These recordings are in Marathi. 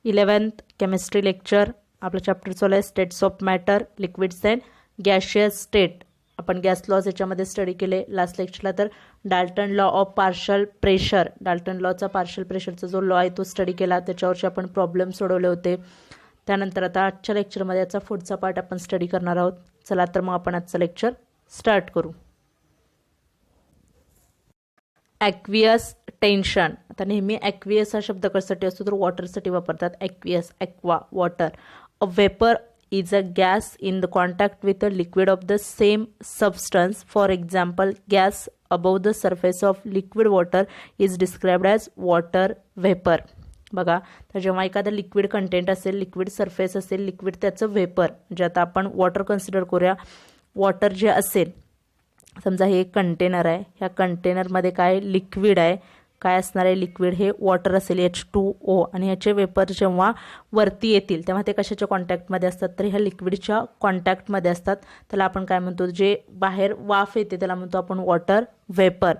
11th chemistry lecture. आपलं चॅप्टर चालू आहे states of matter, liquids and gaseous state. आपण गॅस लॉज याच्यामध्ये स्टडी केले लास्ट लेक्चरला. तर Dalton law of partial pressure, Dalton लॉचा पार्शल प्रेशरचा जो लॉ आहे तो स्टडी केला, त्याच्यावरचे आपण प्रॉब्लेम सोडवले होते. त्यानंतर आता आजच्या लेक्चरमध्ये याचा पुढचा पार्ट आपण स्टडी करणार आहोत. चला तर मग आपण आजचं लेक्चर स्टार्ट करू. Aqueous tension. आता नेहमी ॲक्वियस हा शब्द कशासाठी असतो तर वॉटरसाठी वापरतात. Aqueous, aqua, water. A vapour is a gas in the contact with a liquid of the same substance. For example, gas above the surface of liquid water is described as water vapor. बघा, तर जेव्हा एखादा लिक्विड कंटेंट असेल, लिक्विड सरफेस असेल, लिक्विड त्याचं वेपर, म्हणजे आता आपण वॉटर कन्सिडर करूया. वॉटर जे असेल, समजा हे एक कंटेनर आहे, ह्या कंटेनरमध्ये काय लिक्विड आहे, काय असणार आहे लिक्विड, हे वॉटर असेल H2O, आणि ह्याचे वेपर जेव्हा वरती येतील तेव्हा ते कशाच्या कॉन्टॅक्टमध्ये असतात तर ह्या लिक्विडच्या कॉन्टॅक्टमध्ये असतात. त्याला आपण काय म्हणतो, जे बाहेर वाफ येते त्याला म्हणतो आपण वॉटर वेपर.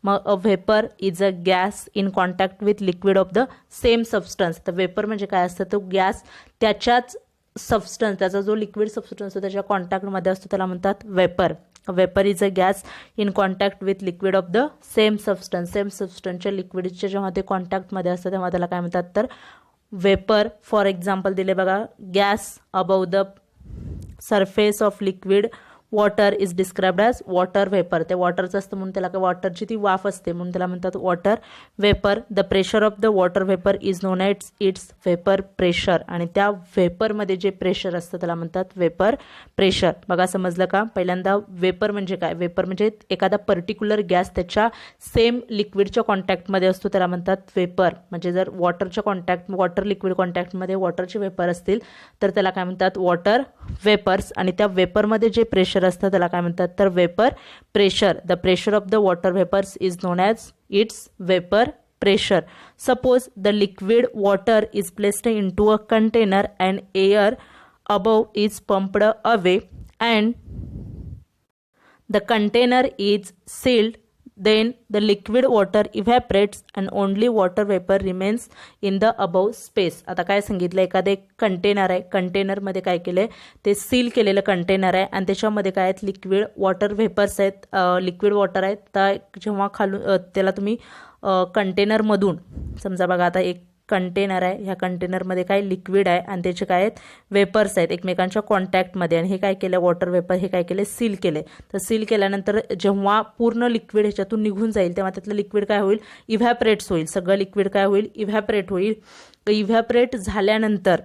मग a vapour is a gas in contact with liquid of the same substance. तर वेपर म्हणजे काय असतं, तो गॅस त्याच्याच सबस्टन्स, त्याचा जो लिक्विड सबस्टन्स असतो त्याच्या कॉन्टॅक्टमध्ये असतो, त्याला म्हणतात vapour. Vapour is a gas in contact with liquid of the same substance. Same सबस्टन्सच्या लिक्विडच्या जेव्हा ते कॉन्टॅक्टमध्ये असतं तेव्हा त्याला काय म्हणतात तर वेपर. फॉर एक्झाम्पल दिले बघा, gas above the surface of liquid water is described as water vapour. ते वॉटरचं असतं म्हणून त्याला काय, वॉटरची ती वाफ असते म्हणून त्याला म्हणतात water vapour. The pressure of the water vapour is non at its vapour pressure. आणि त्या वेपरमध्ये जे प्रेशर असतं त्याला म्हणतात वेपर प्रेशर. बघा समजलं का. पहिल्यांदा वेपर म्हणजे काय, वेपर म्हणजे एखादा पर्टिक्युलर गॅस त्याच्या सेम लिक्विडच्या कॉन्टॅक्टमध्ये असतो त्याला म्हणतात वेपर. म्हणजे जर वॉटरच्या कॉन्टॅक्ट, वॉटर लिक्विड कॉन्टॅक्टमध्ये वॉटरचे वेपर असतील तर त्याला काय म्हणतात वॉटर वेपर्स. आणि त्या वेपरमध्ये जे प्रेशर असतं त्याला काय म्हणतात तर vapour pressure. The pressure of the water vapours is known as its vapour pressure. Suppose the liquid water is placed into a container and air above is pumped away and the container is sealed. Then the liquid water evaporates and only water vapor remains in the above space. आता काय सांगितलं, एखादे कंटेनर आहे, कंटेनरमध्ये काय केलंय ते सील केलेलं कंटेनर आहे आणि त्याच्यामध्ये काय आहेत लिक्विड वॉटर वेपर्स आहेत, लिक्विड वॉटर आहेत. तर जेव्हा खालून त्याला तुम्ही कंटेनरमधून, समजा बघा आता एक कंटेनर आहे, ह्या कंटेनरमध्ये काय लिक्विड आहे आणि त्याचे काय आहेत वेपर्स आहेत एकमेकांच्या कॉन्टॅक्टमध्ये, आणि हे काय केलं वॉटर वेपर, हे काय केले सील केले. तर सील केल्यानंतर जेव्हा पूर्ण लिक्विड ह्याच्यातून निघून जाईल तेव्हा त्यातलं लिक्विड काय होईल, इव्हॅपरेट्स होईल. सगळं लिक्विड काय होईल, इव्हॅपरेट होईल. इव्हॅपरेट झाल्यानंतर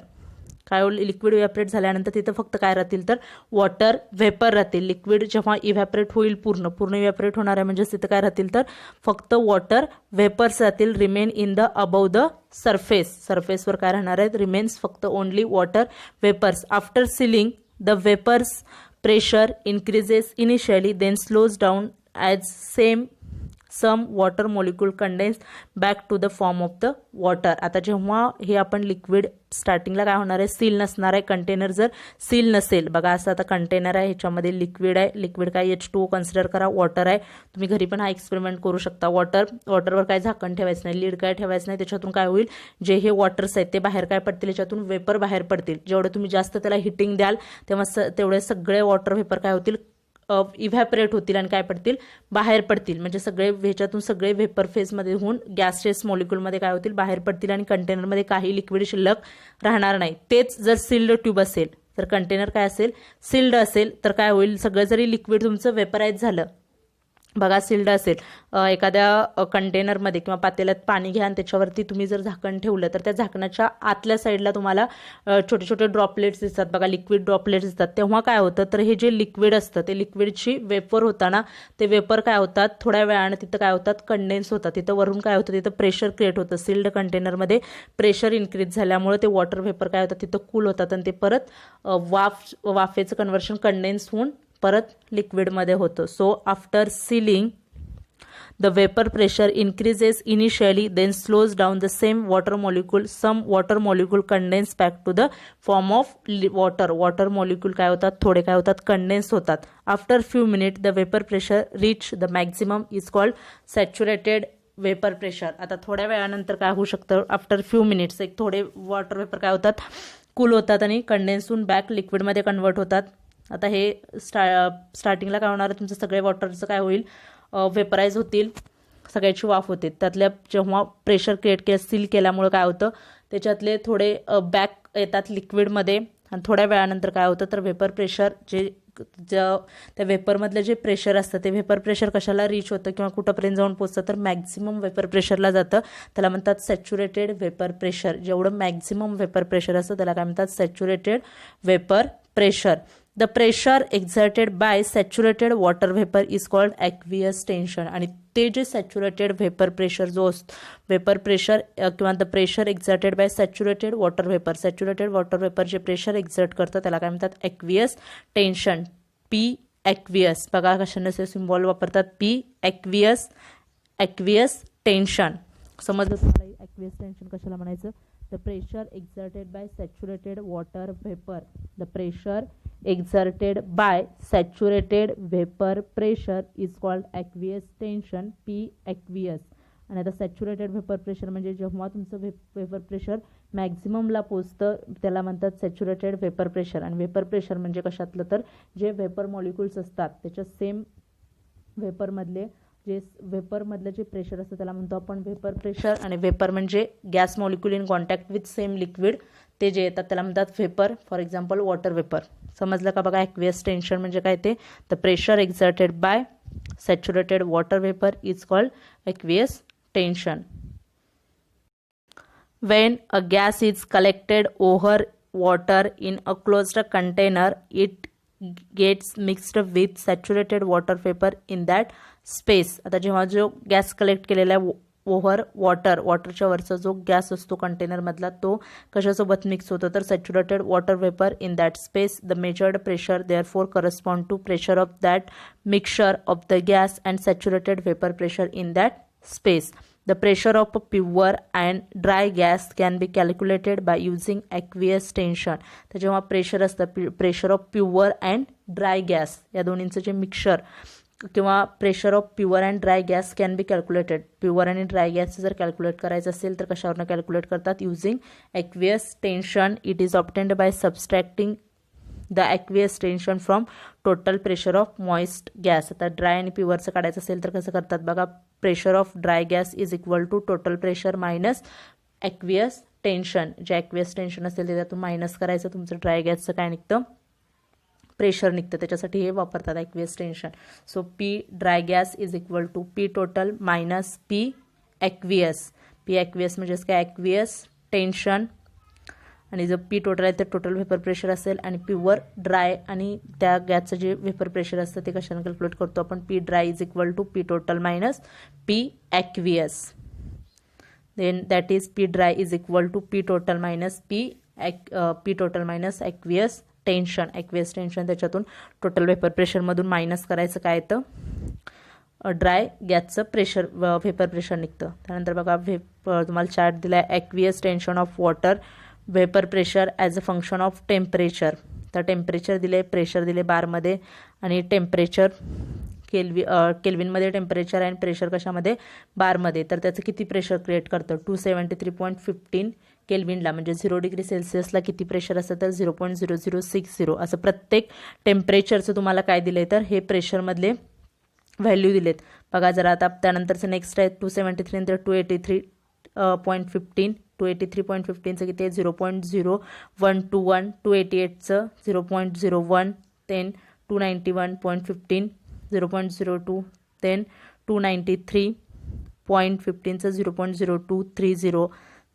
काय होईल, लिक्विड इव्हॅपरेट झाल्यानंतर तिथं फक्त काय राहतील तर वॉटर वेपर राहतील. लिक्विड जेव्हा इव्हॅपरेट होईल, पूर्ण इव्हॅपरेट होणार आहे म्हणजे तिथं काय राहतील तर फक्त वॉटर वेपर्स राहतील. Remain in the above the surface. सरफेसवर काय राहणार आहेत, रिमेन्स फक्त only water vapours. After sealing the vapours pressure increases initially then slows down as some water molecule condense back to the form of the water. आता जेव्हा हे आपण लिक्विड स्टार्टिंगला काय होणार आहे, सील नसणार आहे. कंटेनर जर सील नसेल, बघा असं आता कंटेनर आहे, ह्याच्यामध्ये लिक्विड आहे, लिक्विड काय H2O कन्सिडर करा, वॉटर आहे. तुम्ही घरी पण हा एक्सपेरिमेंट करू शकता. वॉटरवर काय झाकण ठेवायचं नाही, लीड काय ठेवायचं नाही. त्याच्यातून काय होईल, जे हे वॉटर्स आहेत ते बाहेर काय पडतील, याच्यातून वेपर बाहेर पडतील. जेवढं तुम्ही जास्त त्याला हिटिंग द्याल तेव्हा तेवढे सगळे वॉटर वेपर काय होतील, इव्हॅपरेट होतील आणि काय पडतील, बाहेर पडतील. म्हणजे सगळे ह्याच्यातून सगळे वेपर फेजमध्ये होऊन गॅसेस मॉलिक्यूलमध्ये काय होतील, बाहेर पडतील आणि कंटेनरमध्ये काही लिक्विड शिल्लक राहणार नाही. तेच जर सील्ड ट्यूब असेल तर कंटेनर काय असेल, सील्ड असेल तर काय होईल, सगळं जरी लिक्विड तुमचं वेपराईज झालं, बघा सील्ड असेल एखाद्या कंटेनरमध्ये किंवा पातेल्यात पाणी घ्या आणि त्याच्यावरती तुम्ही जर झाकण ठेवलं तर त्या झाकणाच्या आतल्या साईडला तुम्हाला छोटे छोटे ड्रॉपलेट्स दिसतात, बघा लिक्विड ड्रॉपलेट्स दिसतात. तेव्हा काय होतं तर हे जे लिक्विड असतं ते लिक्विडची वेपर होताना ते वेपर काय होतात, थोड्या वेळानं तिथं काय होतात, कंडेन्स होतात. तिथं वरून काय होतं, तिथं प्रेशर क्रिएट होतं. सील्ड कंटेनरमध्ये प्रेशर इन्क्रीज झाल्यामुळे ते वॉटर वेपर काय होतात, तिथं कूल होतात आणि ते परत वाफेचं कन्व्हर्शन कंडेन्स होऊन परत लिक्विडमध्ये होतं. So after ceiling the vapor pressure increases initially then slows down. The same some water molecule condense back to the form of water molecule काय होतात, थोडे काय होतात, condense होतात. After few minutes the vapor pressure reach the maximum is called saturated vapour pressure. आता थोड्या वेळानंतर काय होऊ शकतं, आफ्टर फ्यू मिनिट्स एक थोडे वॉटर वेपर काय होतात, कूल होतात आणि कंडेन्स होऊन बॅक लिक्विडमध्ये कन्वर्ट होतात. आता हे स्टार्टिंगला काय होणार, तुमचं सगळे वॉटरचं काय होईल, वेपराईज होतील, सगळ्याची वाफ होते. त्यातल्या जेव्हा प्रेशर क्रिएट केलं, सील केल्यामुळे काय होतं, त्याच्यातले थोडे बॅक येतात लिक्विडमध्ये आणि थोड्या वेळानंतर काय होतं तर वेपर प्रेशर त्या वेपरमधलं जे प्रेशर असतं ते वेपर प्रेशर कशाला रीच होतं किंवा कुठंपर्यंत जाऊन पोचतं तर मॅक्झिमम वेपर प्रेशरला जातं. त्याला म्हणतात सॅच्युरेटेड वेपर प्रेशर. जेवढं मॅक्झिमम वेपर प्रेशर असतं त्याला काय म्हणतात, saturated vapour pressure. The pressure exerted by saturated water vapour is called aqueous tension. आणि ते जे सॅच्युरेटेड वेपर प्रेशर जो असतो, वेपर प्रेशर किंवा the pressure exerted by saturated water vapour, saturated water vapour जे प्रेशर एक्झर्ट करतं त्याला काय म्हणतात, ॲक्वियस टेन्शन. पी ॲक्वियस, बघा कशाने सिम्बॉल वापरतात, पी ॲक्वियस, ॲक्वियस टेन्शन. समजलं तुम्हाला ॲक्वियस टेन्शन कशाला म्हणायचं. The pressure exerted by saturated water vapor. The pressure exerted by saturated vapor pressure is called aqueous tension, P aqueous. आणि आता सॅच्युरेटेड वेपर प्रेशर म्हणजे जेव्हा तुमचं वेपर प्रेशर मॅक्झिममला पोचतं त्याला म्हणतात सॅच्युरेटेड वेपर प्रेशर. आणि वेपर प्रेशर म्हणजे कशातलं तर जे वेपर मॉलिक्युल्स असतात त्याच्या सेम वेपरमधले वेपरमधलं जे प्रेशर असतं त्याला म्हणतो आपण वेपर प्रेशर. आणि वेपर म्हणजे gas molecule in contact with same liquid ते जे येतात त्याला म्हणतात vapour. For example water vapour. समजलं का बघा, ॲक्वियस टेन्शन म्हणजे काय ते, the pressure exerted by saturated water vapour is called aqueous tension. When a gas is collected over water in a closed container, it gets mixed with saturated water vapor in that space. आता जेव्हा जो गॅस कलेक्ट केलेला आहे ओव्हर वॉटरच्या वरचा जो गॅस असतो कंटेनरमधला तो कशासोबत मिक्स होतो तर saturated water vapour in that space. The measured pressure therefore correspond to pressure of that mixture of the gas and saturated vapour pressure in that space. The pressure of a pure and dry gas can be calculated by using aqueous tension. तर जेव्हा प्रेशर असतं, pressure of pure and dry gas या दोन्हींचं जे मिक्सचर किंवा pressure of pure and dry gas can be calculated. Pure आणि ड्राय गॅस जर कॅल्क्युलेट करायचं असेल तर कशावरनं कॅल्क्युलेट करतात, using aqueous tension. It is obtained by subtracting the aqueous tension from total pressure of moist gas. आता ड्राय आणि प्युअरचं काढायचं असेल तर कसं करतात बघा, pressure of dry gas is equal to total pressure minus aqueous tension. जे ॲक्वियस टेन्शन असेल ते त्यातून मायनस करायचं, तुमचं ड्राय गॅसचं काय निघतं, प्रेशर निघतं. त्याच्यासाठी हे वापरतात aqueous tension. So P dry gas is equal to P total minus P aqueous. P aqueous म्हणजेच काय, ॲक्वियस टेन्शन. आणि जर पी टोटल आहे तर टोटल वेपर प्रेशर असेल आणि प्युअर ड्राय आणि त्या गॅसचं जे वेपर प्रेशर असतं ते कशाने कॅल्क्युलेट करतो आपण, P dry is equal to P total minus P aqueous. Then that is P dry is equal to P total minus P total minus aqueous tension. Aqueous tension त्याच्यातून टोटल वेपर प्रेशरमधून मायनस करायचं काय येतं, ड्राय गॅसचं प्रेशर वेपर प्रेशर निघतं. त्यानंतर बघा तुम्हाला चार्ट दिला आहे, aqueous tension off water vapour pressure as a function of temperature. तर टेम्परेचर दिले, प्रेशर दिले बारमध्ये आणि टेम्परेचर केल्विनमध्ये टेम्परेचर आणि प्रेशर कशामध्ये, बारमध्ये. तर त्याचं किती प्रेशर क्रिएट करतं, 273.15 केल्विनला म्हणजे 0 डिग्री सेल्सिअसला किती प्रेशर असतं तर 0.0060. असं प्रत्येक टेम्परेचरचं तुम्हाला काय दिलं आहे तर हे प्रेशरमधले व्हॅल्यू दिलेत. बघा जरा आता त्यानंतरचं नेक्स्ट आहे 273 नंतर 283.15. 283.15चं किती आहे 0.0121. 288चं 0.01. देन 291.15 0.02. देन 293.15चं 0.0230.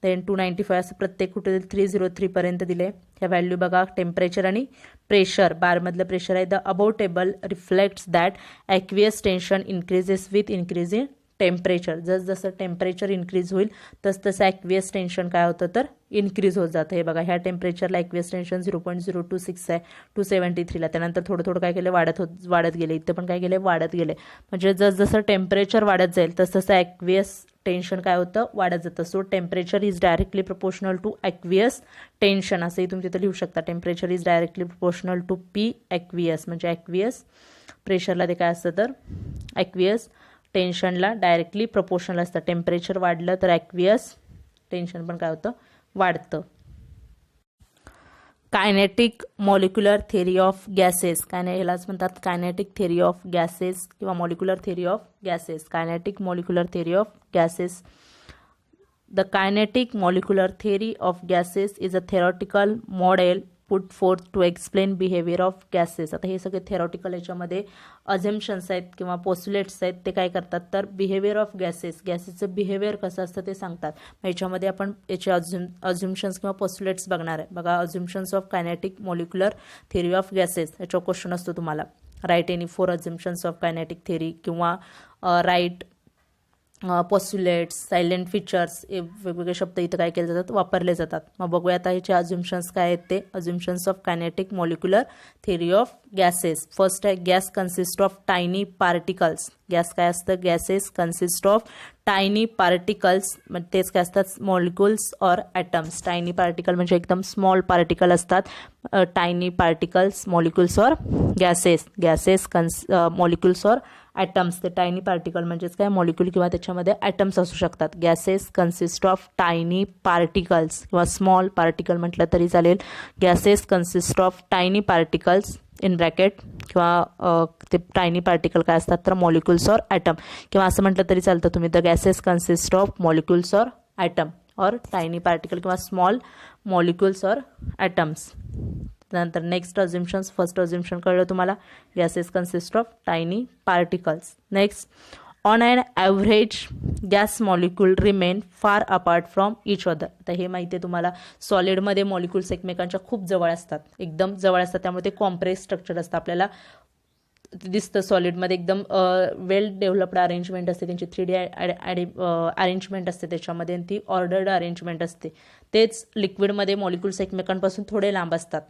देन 295 असं प्रत्येक कुठे 303 पर्यंत दिले. ह्या व्हॅल्यू बघा, टेम्परेचर आणि प्रेशर बारमधलं प्रेशर आहे. The above table reflects that aqueous tension increases with increase in temperature. जसं टेम्परेचर इन्क्रीज होईल तसं ॲक्वियस टेन्शन काय होतं तर इन्क्रीज होत जातं. हे बघा ह्या टेम्परेचरला ॲक्वियस टेन्शन 0.026 आहे 273ला. त्यानंतर थोडं काय केलं वाढत गेले. इथं पण काय केले वाढत गेले. म्हणजे जसं टेम्परेचर वाढत जाईल तसं ॲक्वियस टेन्शन काय होतं वाढत जातं. So temperature is directly proportional to aqueous tension असंही तुम्ही तिथं लिहू शकता. Temperature is directly proportional to P aqueous म्हणजे ॲक्वियस प्रेशरला ते काय असतं तर ॲक्वियस टेन्शनला डायरेक्टली प्रपोर्शनल असतं. टेम्परेचर वाढलं तर ॲक्वियस टेन्शन पण काय होतं, वाढतं. Kinetic molecular theory of gases, ह्यालाच म्हणतात कायनेटिक थेरी ऑफ गॅसेस किंवा molecular theory of gases. Kinetic molecular theory of gases. The kinetic molecular theory of gases is a theoretical model put forth to explain behavior of gases. आता हे सगळे theoretical याच्यामध्ये अझम्पशन्स आहेत किंवा पोस्टुलेट्स आहेत. ते काय करतात तर बिहेवियर ऑफ गॅसेस, गॅसेसचं बिहेवियर कसं असतं ते सांगतात. याच्यामध्ये आपण याचे अझम्पशन्स किंवा पोस्टुलेट्स बघणार आहे. बघा, assumptions of kinetic molecular theory of gases, याच्यावर क्वेश्चन असतो तुम्हाला. Right any 4 assumptions of kinetic theory किंवा राईट पोस्टुलेट्स, सायलेंट फीचर्स, वेगवेगळे शब्द इथं काय केले जातात, वापरले जातात. मग बघूया आता ह्याचे अझम्पशन्स काय आहेत ते. Assumptions of kinetic molecular theory of gases. First आहे gas consist of tiny particles. Gas काय असतं, gases consist of tiny particles, म्हणजे तेच काय असतात, molecules or atoms. Tiny particle म्हणजे एकदम स्मॉल पार्टिकल असतात. Tiny particles, molecules or gases. Gases molecules or atoms. ते टायनी पार्टिकल म्हणजेच काय, मॉलिक्युल किंवा त्याच्यामध्ये ॲटम्स असू शकतात. Gases consist of tiny particles किंवा स्मॉल पार्टिकल म्हटलं तरी चालेल. Gases consist of tiny particles in bracket किंवा ते टायनी पार्टिकल काय असतात तर मॉलिक्युल्स ऑर ॲटम, किंवा असं म्हटलं तरी चालतं तुम्ही. The gases consist of molecules or atom or tiny particle किंवा स्मॉल मॉलिक्युल्स ऑर ॲटम्स. नंतर नेक्स्ट अझम्पशन्स. फर्स्ट अझम्पशन कळलं तुम्हाला, gases consist of tiny particles. Next, on an average gas molecule remain far apart from each other. आता हे माहिती आहे तुम्हाला, सॉलिडमध्ये मॉलिक्युल्स एकमेकांच्या खूप जवळ असतात, एकदम जवळ असतात. त्यामुळे ते कॉम्प्रेस स्ट्रक्चर असतं. आपल्याला दिसतं सॉलिडमध्ये एकदम वेल डेव्हलप्ड अरेंजमेंट असते त्यांची. 3D अरेंजमेंट असते त्याच्यामध्ये, आणि ती ऑर्डर्ड अरेंजमेंट असते. तेच लिक्विडमध्ये मॉलिक्युल्स एकमेकांपासून थोडे लांब असतात.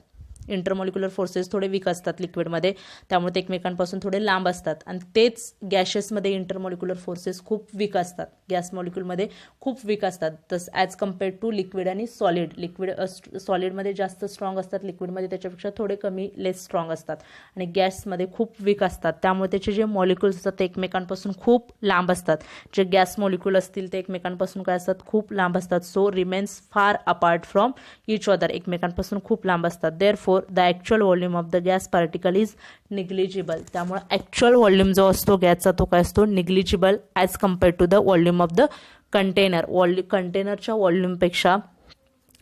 इंटरमॉलिक्युलर फोर्सेस थोडे वीक असतात लिक्विडमध्ये, त्यामुळे ते एकमेकांपासून थोडे लांब असतात. आणि तेच गॅसेसमध्ये इंटरमॉलिक्युलर फोर्सेस खूप वीक असतात. गॅस मॉलिक्युलमध्ये खूप वीक असतात तस ॲज कम्पेअर्ड टू लिक्विड आणि सॉलिड. लिक्विड सॉलिडमध्ये जास्त स्ट्रॉंग असतात, लिक्विडमध्ये त्याच्यापेक्षा थोडे कमी लेस स्ट्रॉंग असतात. आणि गॅसमध्ये खूप वीक असतात, त्यामुळे त्याचे जे मॉलिक्युल्स असतात ते एकमेकांपासून खूप लांब असतात. जे गॅस मॉलिक्युल असतील ते एकमेकांपासून काय असतात, खूप लांब असतात. So remains far apart from each other, एकमेकांपासून खूप लांब असतात. Therefore the actual volume of the gas particle is negligible. त्यामुळे ॲक्च्युअल व्हॉल्यूम जो असतो गॅसचा तो काय असतो, negligible as compared to the volume of the container. कंटेनरच्या व्हॉल्यूमपेक्षा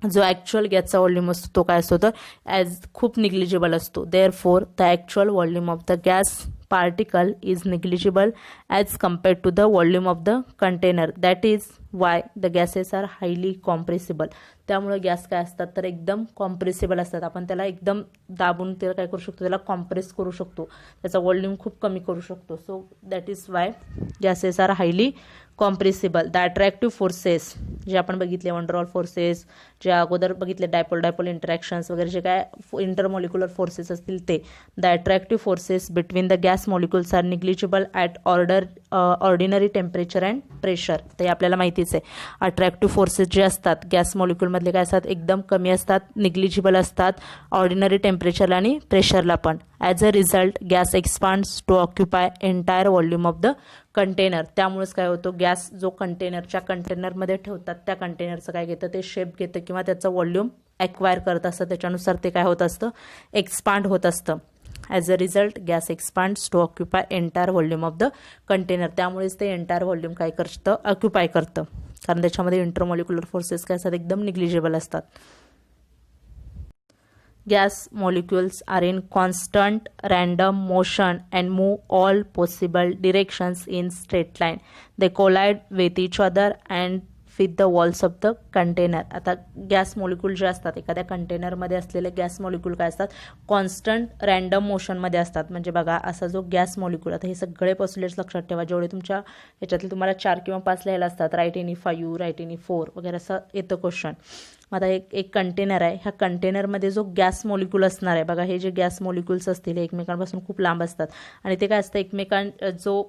जो ॲक्च्युअल गॅसचा व्हॉल्यूम असतो तो काय असतो तर ॲज खूप निग्लिजिबल असतो. Therefore the actual volume of the gas particle is negligible as compared to the volume of the container. That is why the gases are highly compressible. त्यामुळे गॅस काय असतात तर एकदम कॉम्प्रेसिबल असतात. आपण त्याला एकदम दाबून त्याला काय करू शकतो, त्याला कॉम्प्रेस करू शकतो, त्याचा व्हॉल्यूम खूप कमी करू शकतो. So that is why gases are highly compressible. The attractive forces जे आपण बघितले, वंडरऑल फोर्सेस जे अगोदर बघितले, डायपोल डायपोल इंटरॅक्शन्स वगैरे जे काय इंटरमॉलिक्युलर फोर्सेस असतील ते. The attractive forces between the gas molecules are negligible at ordinary temperature and pressure. ते आपल्याला माहितीच आहे. अट्रॅक्टिव्ह फोर्सेस जे असतात गॅस मॉलिक्युलमधले काय असतात, एकदम कमी असतात, निग्लिजिबल असतात ऑर्डिनरी टेम्परेचरला आणि प्रेशरला पण. As a result gas expands to occupy entire volume of the container. त्यामुळेच काय होतं, गॅस जो कंटेनरमध्ये ठेवतात त्या कंटेनरचं काय घेतं, ते शेप घेतं किंवा त्याचं व्हॉल्यूम ॲक्वायर करत असतं. त्याच्यानुसार ते काय होत असतं, एक्सपांड होत असतं. As a result gas expands to occupy entire volume of the container. त्यामुळेच ते एंटायर व्हॉल्यूम काय करतं, ऑक्युपाय करतं, कारण त्याच्यामध्ये इंटरमॉलिक्युलर फोर्सेस काय असतात, एकदम निग्लिजिबल असतात. Gas molecules are in constant random motion and move all possible directions in straight line. They collide with each other and with the walls of the container. आता गॅस मॉलिक्यूल जे असतात, एखाद्या कंटेनरमध्ये असलेले गॅस मॉलिक्यूल काय असतात, कॉन्स्टंट रँडम मोशनमध्ये असतात. म्हणजे बघा, असा जो गॅस मॉलिक्यूल, आता हे सगळे पोस्टुलेट्स लक्षात ठेवा, जेवढे तुमच्या याच्यातले तुम्हाला 4 किंवा 5 लिहायला असतात. राईट एनी 5, राईट एनी 4 वगैरे असं येतं क्वेश्चन. आता एक कंटेनर आहे, ह्या कंटेनरमध्ये जो गॅस मॉलिक्यूल असणार आहे, बघा हे जे गॅस मॉलिक्यूल्स असतील हे एकमेकांपासून खूप लांब असतात. आणि ते काय असतं, जो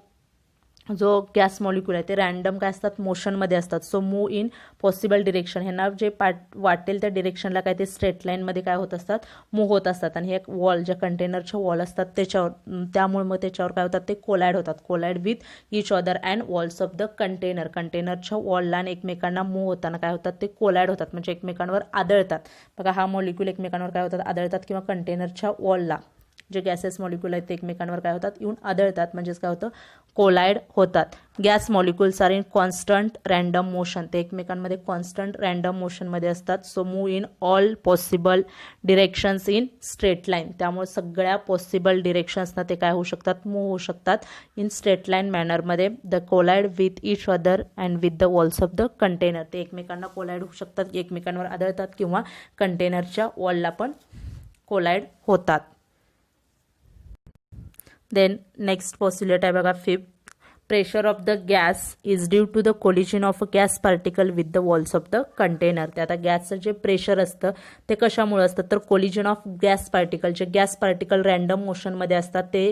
जो गॅस मॉलिक्यूल आहे ते रॅन्डम काय असतात, मोशनमध्ये असतात. So move in possible direction, ह्यांना जे वाटेल त्या डिरेक्शनला काय ते स्ट्रेट लाईनमध्ये काय होत असतात, मूव्ह होत असतात. आणि हे वॉल, ज्या कंटेनरच्या वॉल असतात त्याच्यावर, त्यामुळे मग त्याच्यावर काय होतात, ते कोलाइड होतात. Collide with each other and walls of the container, कंटेनरच्या वॉलला आणि एकमेकांना मूव्ह होताना काय होतात, ते कोलाइड होतात, म्हणजे एकमेकांवर आदळतात. बघा हा मॉलिक्यूल एकमेकांवर काय होतात, आदळतात, किंवा कंटेनरच्या वॉलला जे गॅसेस मॉलिक्यूल आहेत ते एकमेकांवर काय होतात, येऊन आदळतात, म्हणजेच काय होतं, कोलाइड होतात. Gas molecules are in constant random motion, ते एकमेकांमध्ये कॉन्स्टंट रॅन्डम मोशनमध्ये असतात. So move in all possible directions in straight line, त्यामुळे सगळ्या पॉसिबल डिरेक्शन्सना ते काय होऊ शकतात, मूव्ह होऊ शकतात इन स्ट्रेट लाईन मॅनरमध्ये. The collide with each other and with the walls of the container, ते एकमेकांना कोलाइड होऊ शकतात, एकमेकांवर आदळतात, किंवा कंटेनरच्या वॉलला पण कोलाइड होतात. देन नेक्स्ट पॉस्युलेट आहे बघा, fifth. Pressure of the gas is due to the collision of a gas particle with the walls of the container. ते आता गॅसचं जे प्रेशर असतं ते कशामुळे असतं, तर कोलिजन ऑफ गॅस पार्टिकल, जे गॅस पार्टिकल रॅन्डम मोशनमध्ये असतात ते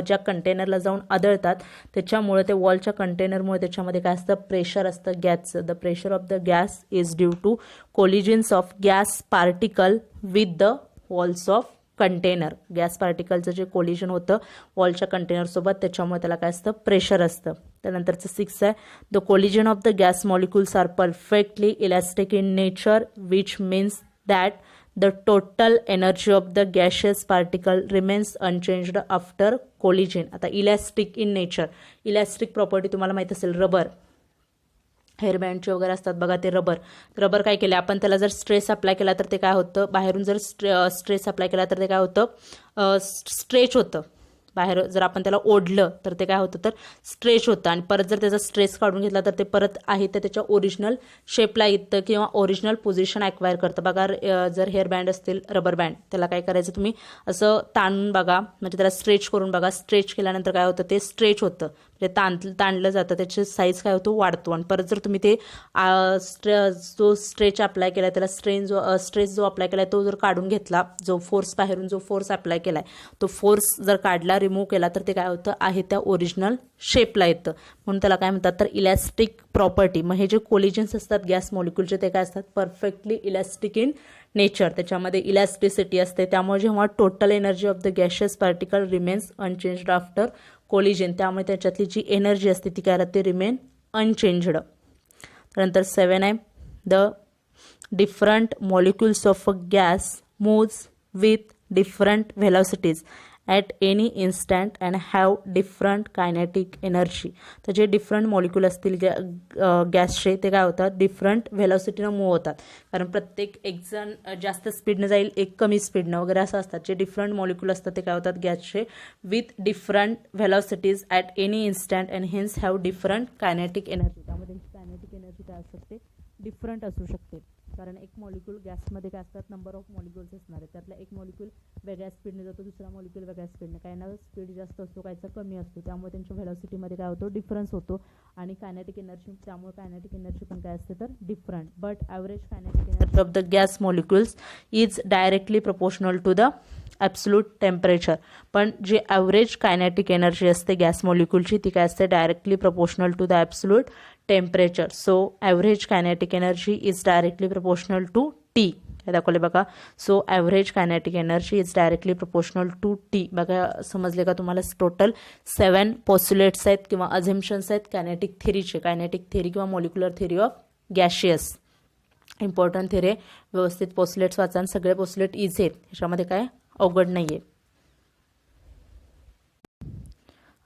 ज्या कंटेनरला जाऊन आदळतात त्याच्यामुळे, ते वॉलच्या कंटेनरमुळे त्याच्यामध्ये काय असतं, प्रेशर असतं गॅसचं. The pressure of the gas is due to collisions of gas particle with the walls of container. Gas पार्टिकलचं जे कोलिजन होतं वॉलच्या कंटेनरसोबत त्याच्यामुळे त्याला काय असतं, प्रेशर असतं. त्यानंतरचं 6 आहे, the collision of the gas molecules are perfectly elastic in nature which means that the total energy of the gaseous particle remains unchanged after collision. आता elastic in nature, elastic property तुम्हाला माहीत असेल, रबर, हेअरबँडचे वगैरे असतात बघा ते रबर काय केले आपण, त्याला जर स्ट्रेस अप्लाय केला तर ते काय होतं, बाहेरून जर स्ट्रेस अप्लाय केला तर ते काय होतं, स्ट्रेच होतं. बाहेर जर आपण त्याला ओढलं तर ते काय होतं, तर स्ट्रेच होतं. आणि परत जर त्याचा स्ट्रेस काढून घेतला तर ते परत आहे तर त्याच्या ओरिजिनल शेपला येतं किंवा ओरिजिनल पोझिशन ॲक्वायर करतं. बघा जर हेअर बँड असतील, रबर बँड, त्याला काय करायचं, तुम्ही असं ताणून बघा, म्हणजे त्याला स्ट्रेच करून बघा. स्ट्रेच केल्यानंतर काय होतं, ते स्ट्रेच होतं, म्हणजे ताणलं जातं, त्याची साईज काय होतो, वाढतो. आणि परत जर तुम्ही ते जो स्ट्रेच अप्लाय केला, त्याला स्ट्रेस जो अप्लाय केला तो जर काढून घेतला, जो फोर्स बाहेरून जो फोर्स अप्लाय केलाय तो फोर्स जर काढला, रिमूव्ह केला, तर ते काय होतं, आहे त्या ओरिजिनल शेपला येतं. म्हणून त्याला काय म्हणतात, तर इलॅस्टिक प्रॉपर्टी. मग हे जे कोलिजन्स असतात गॅस मॉलिक्यूलचे ते काय असतात, परफेक्टली इलॅस्टिक इन नेचर, त्याच्यामध्ये इलॅस्टिसिटी असते. त्यामुळे जेव्हा total energy of the gaseous particle remains unchanged after collision, त्यामुळे त्याच्यातली जी एनर्जी असते ती काय राहते, रिमेन अनचेंज्ड. त्यानंतर 7 आहे, the different molecules of a gas moves with different velocities at any instant and have different kinetic energy. तर जे डिफरंट मॉलिक्यूल असतील गॅसचे ते काय होतात, डिफरंट व्हेलॉसिटीनं मूव्ह होतात. कारण प्रत्येक एक जण जास्त स्पीडनं जाईल, एक कमी स्पीडनं वगैरे असं असतात. जे डिफरंट मॉलिक्यूल असतात ते काय होतात, गॅसचे, with different velocities at any instant and hence have different kinetic energy. त्यामध्ये त्यांची कायनेटिक एनर्जी काय असू शकते, डिफरंट असू शकते. कारण एक मॉलिक्यूल गॅसमध्ये काय असतात, नंबर ऑफ मॉलिक्युल्स असणार आहे, त्यातला एक मॉलिक्यूल वेगळ्या स्पीडने जातो, दुसरा मॉलिक्यूल वेगळ्या स्पीडने, काहींना स्पीड जास्त असतो, काहीचा कमी असतो, त्यामुळे त्यांच्या व्हेलॉसिटीमध्ये काय होतो, डिफरन्स होतो. आणि कायनेटिक एनर्जी, त्यामुळे कायनेटिक एनर्जी पण काय असते, तर different. But average kinetic energy of the gas molecules is directly proportional to the absolute temperature. पण जी ॲव्हरेज कायनेटिक एनर्जी असते गॅस मॉलिक्यूलची ती काय असते, directly proportional to the absolute temperature. So average kinetic energy is directly proportional to T. हे दाखवले बघा. So average kinetic energy is directly proportional to T. बघा समजले का तुम्हाला. टोटल 7 पॉस्युलेट्स आहेत किंवा अझम्पशन्स आहेत कायनेटिक थेरीचे. कायनेटिक थेरी किंवा molecular theory of gaseous. Important theory, व्यवस्थित पॉस्युलेट्स वाचा, सगळे पॉस्युलेट इझी आहेत, ह्याच्यामध्ये काय अवघड नाही आहे.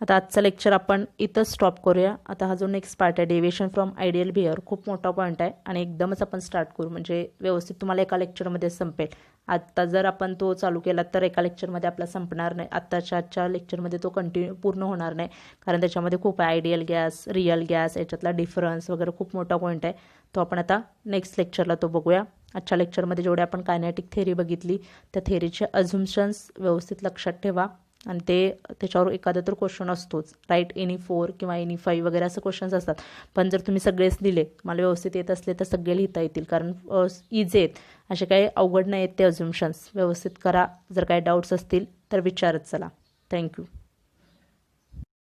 आता आजचं लेक्चर आपण इथं स्टॉप करूया. आता हा जो नेक्स्ट पार्ट आहे, डेविएशन फ्रॉम आयडियल बिहेवियर, खूप मोठा पॉईंट आहे आणि एकदमच आपण स्टार्ट करू, म्हणजे व्यवस्थित तुम्हाला एका लेक्चरमध्ये संपेल. आत्ता जर आपण तो चालू केला तर एका लेक्चरमध्ये आपला संपणार नाही. आजच्या लेक्चरमध्ये तो कंटिन्यू पूर्ण होणार नाही, कारण त्याच्यामध्ये खूप आहे, आयडियल गॅस, रिअल गॅस, याच्यातला डिफरन्स वगैरे खूप मोठा पॉईंट आहे. तो आपण आता नेक्स्ट लेक्चरला तो बघूया. आजच्या लेक्चरमध्ये जेवढे आपण कायनेटिक थेरी बघितली त्या थेरीचे अझम्पशन्स व्यवस्थित लक्षात ठेवा. आणि त्याच्यावर एखादा तर क्वेश्चन असतोच, राईट एनी 4 किंवा एनी 5 वगैरे असं क्वेश्चन्स असतात. पण जर तुम्ही सगळेच दिले, मला व्यवस्थित येत असले तर सगळे लिहिता येतील, कारण इझी आहेत, असे काही अवघड नाही आहेत ते अझम्पशन्स. व्यवस्थित करा. जर काही डाऊट्स असतील तर विचारत चला. थँक्यू.